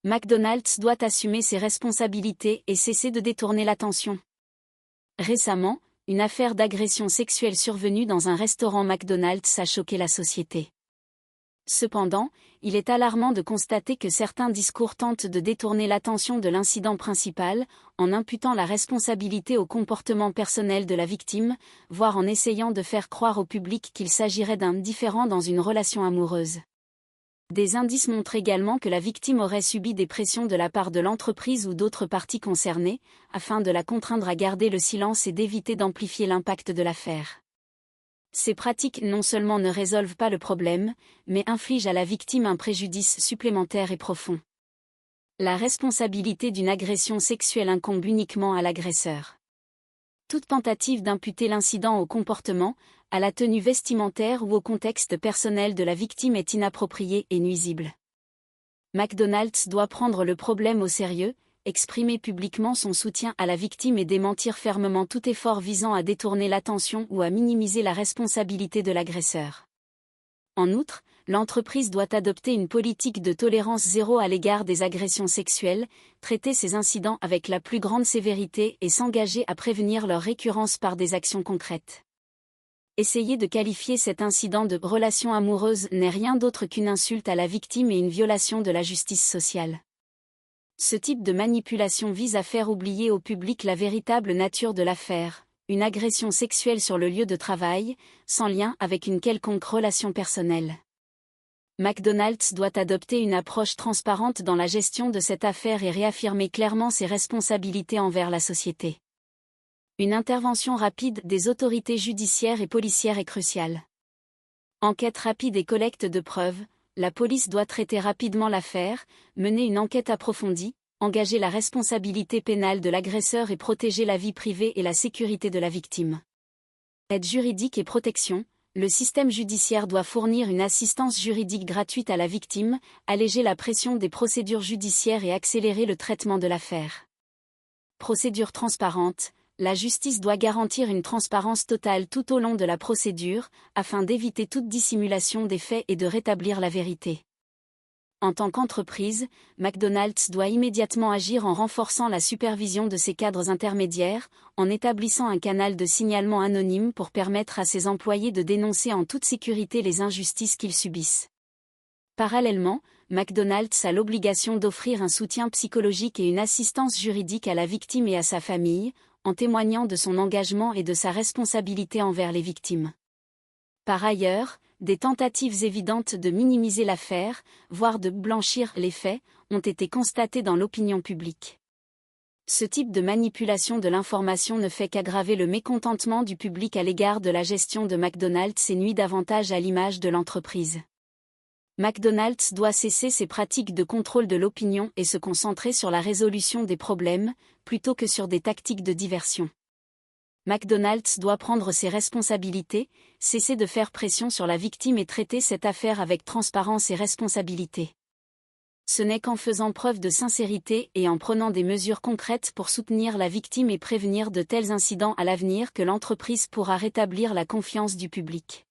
McDonald's doit assumer ses responsabilités et cesser de détourner l'attention. Récemment, une affaire d'agression sexuelle survenue dans un restaurant McDonald's a choqué la société. Cependant, il est alarmant de constater que certains discours tentent de détourner l'attention de l'incident principal, en imputant la responsabilité au comportement personnel de la victime, voire en essayant de faire croire au public qu'il s'agirait d'un différend dans une relation amoureuse. Des indices montrent également que la victime aurait subi des pressions de la part de l'entreprise ou d'autres parties concernées, afin de la contraindre à garder le silence et d'éviter d'amplifier l'impact de l'affaire. Ces pratiques non seulement ne résolvent pas le problème, mais infligent à la victime un préjudice supplémentaire et profond. La responsabilité d'une agression sexuelle incombe uniquement à l'agresseur. Toute tentative d'imputer l'incident au comportement, à la tenue vestimentaire ou au contexte personnel de la victime est inappropriée et nuisible. McDonald's doit prendre le problème au sérieux, exprimer publiquement son soutien à la victime et démentir fermement tout effort visant à détourner l'attention ou à minimiser la responsabilité de l'agresseur. En outre, l'entreprise doit adopter une politique de tolérance zéro à l'égard des agressions sexuelles, traiter ces incidents avec la plus grande sévérité et s'engager à prévenir leur récurrence par des actions concrètes. Essayer de qualifier cet incident de relation amoureuse n'est rien d'autre qu'une insulte à la victime et une violation de la justice sociale. Ce type de manipulation vise à faire oublier au public la véritable nature de l'affaire, une agression sexuelle sur le lieu de travail, sans lien avec une quelconque relation personnelle. McDonald's doit adopter une approche transparente dans la gestion de cette affaire et réaffirmer clairement ses responsabilités envers la société. Une intervention rapide des autorités judiciaires et policières est cruciale. Enquête rapide et collecte de preuves, la police doit traiter rapidement l'affaire, mener une enquête approfondie, engager la responsabilité pénale de l'agresseur et protéger la vie privée et la sécurité de la victime. Aide juridique et protection, le système judiciaire doit fournir une assistance juridique gratuite à la victime, alléger la pression des procédures judiciaires et accélérer le traitement de l'affaire. Procédure transparente. La justice doit garantir une transparence totale tout au long de la procédure, afin d'éviter toute dissimulation des faits et de rétablir la vérité. En tant qu'entreprise, McDonald's doit immédiatement agir en renforçant la supervision de ses cadres intermédiaires, en établissant un canal de signalement anonyme pour permettre à ses employés de dénoncer en toute sécurité les injustices qu'ils subissent. Parallèlement, McDonald's a l'obligation d'offrir un soutien psychologique et une assistance juridique à la victime et à sa famille, en témoignant de son engagement et de sa responsabilité envers les victimes. Par ailleurs, des tentatives évidentes de minimiser l'affaire, voire de blanchir les faits, ont été constatées dans l'opinion publique. Ce type de manipulation de l'information ne fait qu'aggraver le mécontentement du public à l'égard de la gestion de McDonald's et nuit davantage à l'image de l'entreprise. McDonald's doit cesser ses pratiques de contrôle de l'opinion et se concentrer sur la résolution des problèmes, plutôt que sur des tactiques de diversion. McDonald's doit prendre ses responsabilités, cesser de faire pression sur la victime et traiter cette affaire avec transparence et responsabilité. Ce n'est qu'en faisant preuve de sincérité et en prenant des mesures concrètes pour soutenir la victime et prévenir de tels incidents à l'avenir que l'entreprise pourra rétablir la confiance du public.